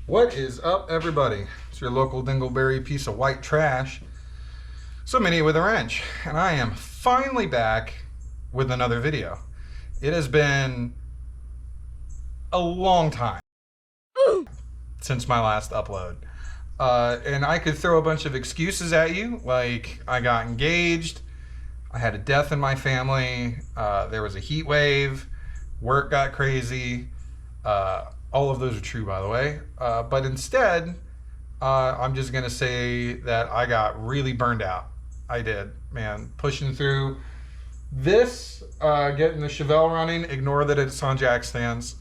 What is up, everybody? It's your local dingleberry piece of white trash, so many with a wrench, and I am finally back with another video. It has been a long time since my last upload, and I could throw a bunch of excuses at you, like I got engaged, I had a death in my family, there was a heat wave, work got crazy. All of those are true, by the way. But instead, I'm just going to say that I got really burned out. I did, man. Pushing through this, getting the Chevelle running. Ignore that it's on jack stands,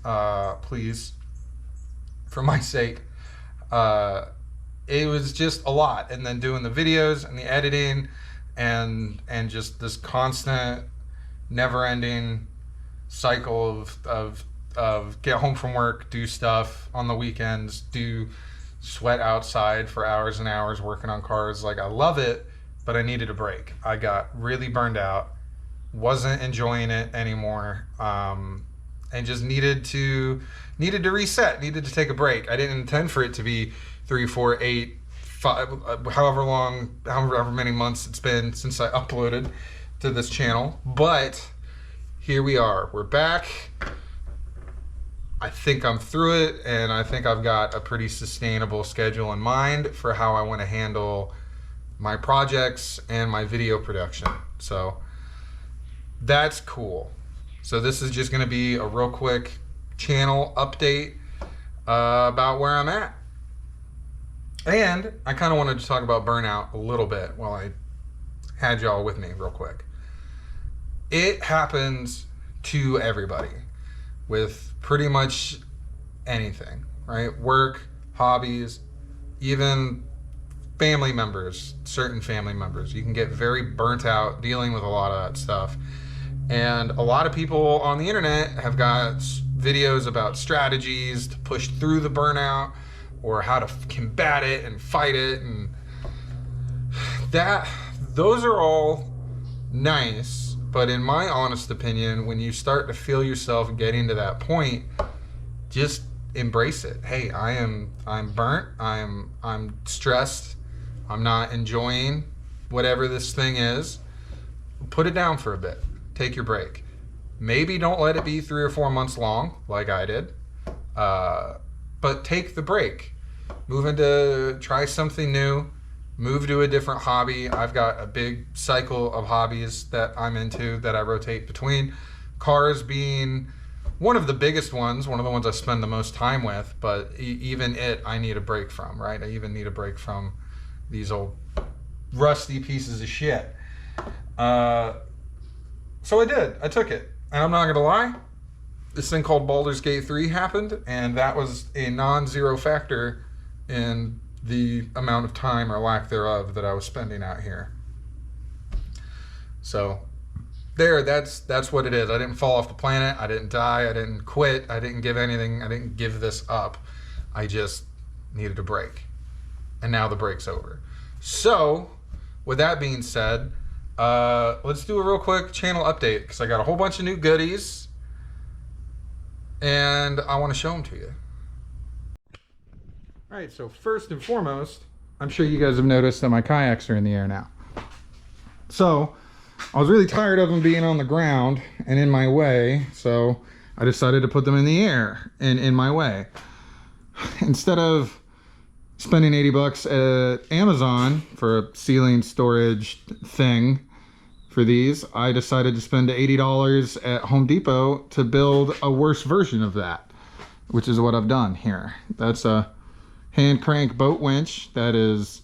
please, for my sake. It was just a lot. And then doing the videos and the editing and just this constant, never-ending cycle of get home from work, do stuff on the weekends, sweat outside for hours and hours working on cars. Like, I love it, but I needed a break. I got really burned out, wasn't enjoying it anymore, and just needed to reset, needed to take a break. I didn't intend for it to be 3, 4, 8, 5, however many months it's been since I uploaded to this channel, but here we are. We're back. I think I'm through it, and I think I've got a pretty sustainable schedule in mind for how I want to handle my projects and my video production. So that's cool. So this is just going to be a real quick channel update about where I'm at. And I kind of wanted to talk about burnout a little bit while I had y'all with me real quick. It happens to everybody with pretty much anything, right? Work, hobbies, even family members, certain family members. You can get very burnt out dealing with a lot of that stuff. And a lot of people on the internet have got videos about strategies to push through the burnout or how to combat it and fight it. And those are all nice. But in my honest opinion, when you start to feel yourself getting to that point, just embrace it. Hey, I'm burnt. I'm stressed. I'm not enjoying whatever this thing is. Put it down for a bit. Take your break. Maybe don't let it be 3 or 4 months long, like I did. But take the break. Try something new. Move to a different hobby. I've got a big cycle of hobbies that I'm into that I rotate between. Cars being one of the biggest ones, one of the ones I spend the most time with, but even I need a break from, right? I even need a break from these old rusty pieces of shit. So I did. I took it. And I'm not going to lie, this thing called Baldur's Gate 3 happened, and that was a non-zero factor in the amount of time or lack thereof that I was spending out here. So that's what it is. I didn't fall off the planet. I didn't die. I didn't quit. I didn't give anything. I didn't give this up. I just needed a break. And now the break's over. So with that being said, let's do a real quick channel update because I got a whole bunch of new goodies and I want to show them to you. All right, so first and foremost, I'm sure you guys have noticed that my kayaks are in the air now. So I was really tired of them being on the ground and in my way, so I decided to put them in the air and in my way. Instead of spending 80 bucks at Amazon for a ceiling storage thing for these, I decided to spend $80 at Home Depot to build a worse version of that, which is what I've done here. That's a hand crank boat winch that is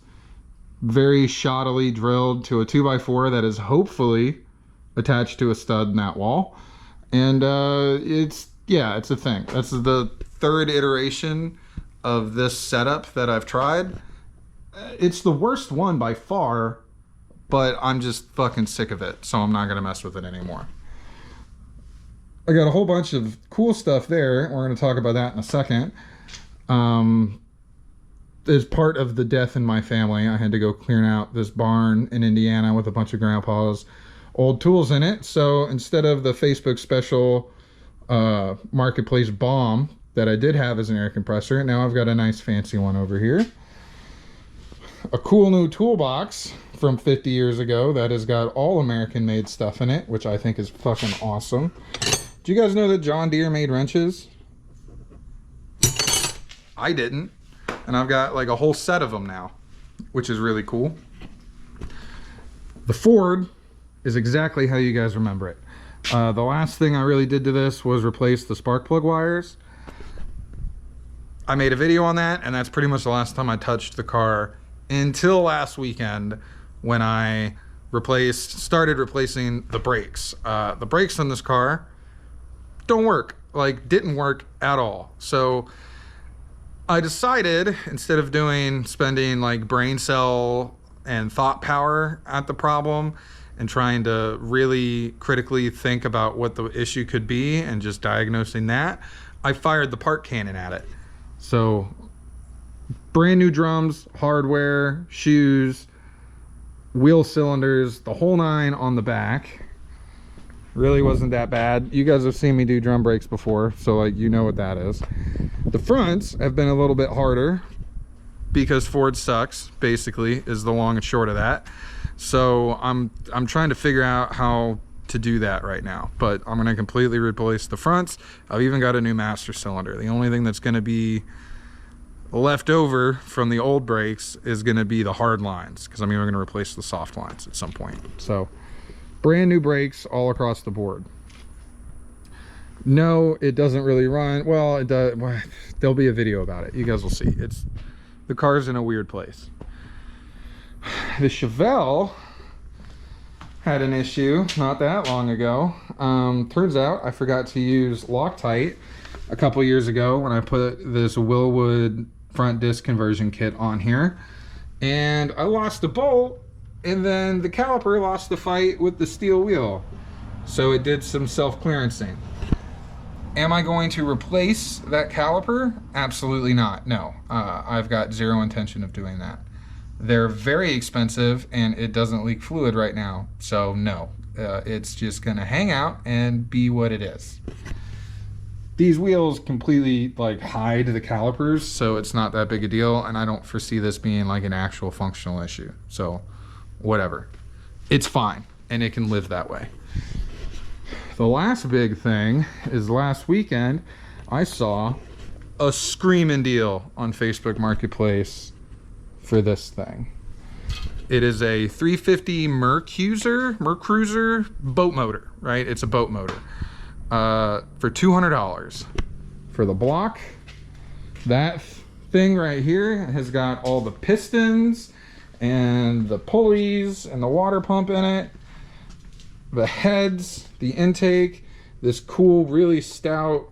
very shoddily drilled to a 2x4 that is hopefully attached to a stud in that wall. And it's a thing. That's the 3rd iteration of this setup that I've tried. It's the worst one by far, but I'm just fucking sick of it, so I'm not gonna mess with it anymore. I got a whole bunch of cool stuff there. We're gonna talk about that in a second. As part of the death in my family, I had to go clearing out this barn in Indiana with a bunch of grandpa's old tools in it. So instead of the Facebook special marketplace bomb that I did have as an air compressor. Now I've got a nice fancy one over here. A cool new toolbox from 50 years ago that has got all American made stuff in it, which I think is fucking awesome. Do you guys know that John Deere made wrenches? I didn't. And I've got like a whole set of them now, which is really cool. The Ford is exactly how you guys remember it. The last thing I really did to this was replace the spark plug wires. I made a video on that, and that's pretty much the last time I touched the car until last weekend when I started replacing the brakes. The brakes on this car don't work, like didn't work at all. So I decided, instead of spending like brain cell and thought power at the problem and trying to really critically think about what the issue could be and just diagnosing that, I fired the part cannon at it. So brand new drums, hardware, shoes, wheel cylinders, the whole nine on the back. Really wasn't that bad. You guys have seen me do drum brakes before, so like you know what that is. The fronts have been a little bit harder because Ford sucks, basically, is the long and short of that. So I'm trying to figure out how to do that right now, but I'm going to completely replace the fronts. I've even got a new master cylinder. The only thing that's going to be left over from the old brakes is going to be the hard lines, because I'm even going to replace the soft lines at some point. So brand new brakes all across the board. No, it doesn't really run well. It does. Well, there'll be a video about it, you guys will see. The car's in a weird place. The Chevelle had an issue not that long ago. Turns out I forgot to use Loctite a couple years ago when I put this Willwood front disc conversion kit on here, and I lost a bolt, and then the caliper lost the fight with the steel wheel, so it did some self-clearancing. Am I going to replace that caliper? Absolutely not. No, I've got zero intention of doing that. They're very expensive and it doesn't leak fluid right now, so no. It's just gonna hang out and be what it is. These wheels completely like hide the calipers, so it's not that big a deal, and I don't foresee this being like an actual functional issue. So whatever, it's fine and it can live that way. The last big thing is last weekend I saw a screaming deal on Facebook Marketplace for this thing. It is a 350 Mercruiser boat motor, right? It's a boat motor for $200 for the block. That thing right here has got all the pistons and the pulleys and the water pump in it, the heads, the intake, this cool, really stout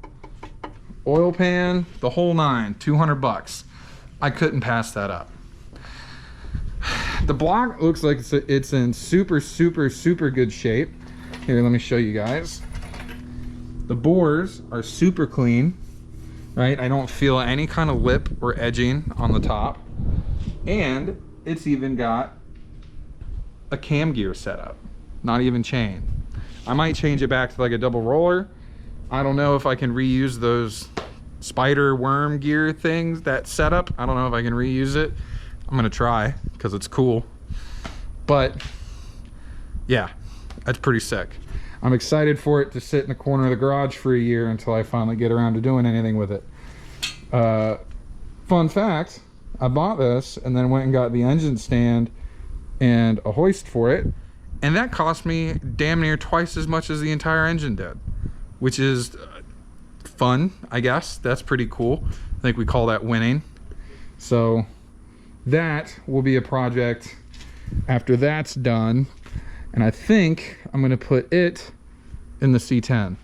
oil pan, the whole nine, 200 bucks. I couldn't pass that up. The block looks like it's in super good shape. Here, let me show you guys. The bores are super clean, right? I don't feel any kind of lip or edging on the top. And it's even got a cam gear setup, not even chain. I might change it back to like a double roller. I don't know if I can reuse those spider worm gear things, that setup. I don't know if I can reuse it. I'm gonna try because it's cool, but yeah, that's pretty sick. I'm excited for it to sit in the corner of the garage for a year until I finally get around to doing anything with it. Fun fact, I bought this and then went and got the engine stand and a hoist for it, and that cost me damn near twice as much as the entire engine did, which is fun, I guess. That's pretty cool. I think we call that winning. So that will be a project after that's done, and I think I'm gonna put it in the C10.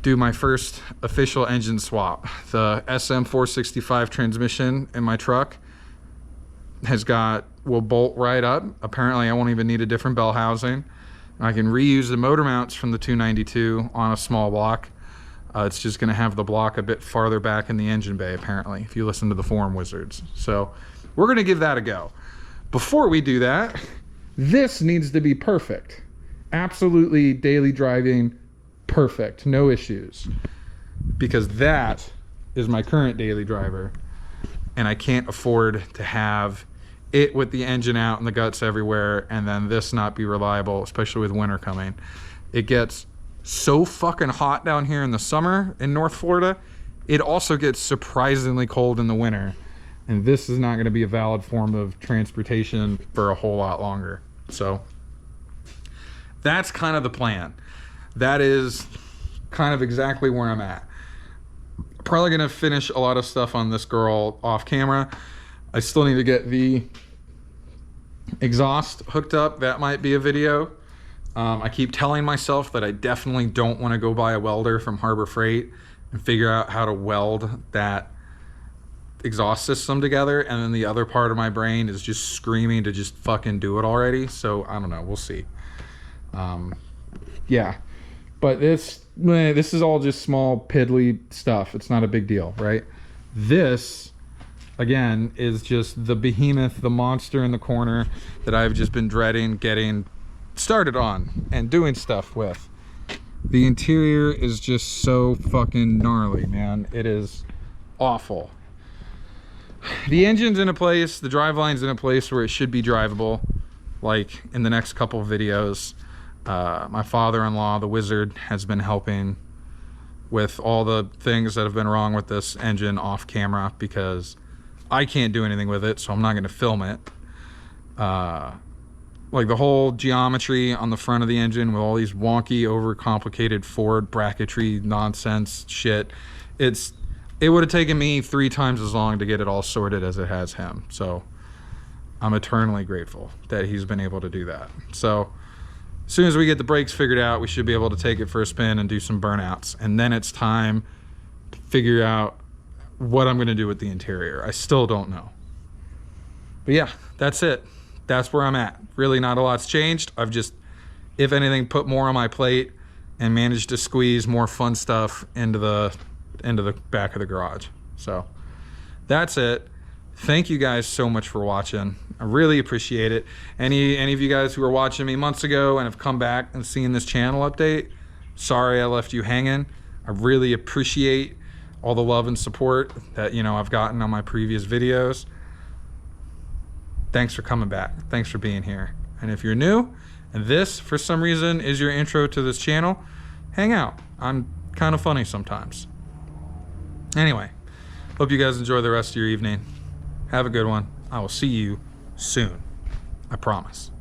Do my first official engine swap. The SM465 transmission in my truck will bolt right up. Apparently I won't even need a different bell housing. I can reuse the motor mounts from the 292 on a small block. It's just gonna have the block a bit farther back in the engine bay, apparently, if you listen to the forum wizards. So we're gonna give that a go. Before we do that, this needs to be perfect. Absolutely daily driving, perfect, no issues. Because that is my current daily driver, and I can't afford to have it with the engine out and the guts everywhere and then this not be reliable, especially with winter coming. It gets so fucking hot down here in the summer in North Florida. It also gets surprisingly cold in the winter, and this is not going to be a valid form of transportation for a whole lot longer. So that's kind of the plan. That is kind of exactly where I'm at. Probably going to finish a lot of stuff on this girl off camera. I still need to get the exhaust hooked up. That might be a video. I keep telling myself that I definitely don't want to go buy a welder from Harbor Freight and figure out how to weld that exhaust system together, and then the other part of my brain is just screaming to just fucking do it already. So I don't know, we'll see. Yeah, but this is all just small piddly stuff. It's not a big deal, right? This again is just the behemoth, the monster in the corner that I've just been dreading getting started on and doing stuff with. The interior is just so fucking gnarly, man. It is awful. The engine's in a place, the driveline's in a place where it should be drivable, like in the next couple of videos. My father-in-law, the wizard, has been helping with all the things that have been wrong with this engine off camera because I can't do anything with it, so I'm not going to film it. Like the whole geometry on the front of the engine with all these wonky, overcomplicated Ford bracketry nonsense shit. It would have taken me 3 times as long to get it all sorted as it has him. So I'm eternally grateful that he's been able to do that. So as soon as we get the brakes figured out, we should be able to take it for a spin and do some burnouts. And then it's time to figure out what I'm going to do with the interior. I still don't know. But yeah, that's it. That's where I'm at. Really not a lot's changed. I've just, if anything, put more on my plate and managed to squeeze more fun stuff into the back of the garage. So that's it. Thank you guys so much for watching. I really appreciate it. Any of you guys who were watching me months ago and have come back and seen this channel update, sorry I left you hanging. I really appreciate all the love and support that, you know, I've gotten on my previous videos. Thanks for coming back. Thanks for being here. And if you're new and this for some reason is your intro to this channel, hang out. I'm kind of funny sometimes. Anyway, hope you guys enjoy the rest of your evening. Have a good one. I will see you soon. I promise.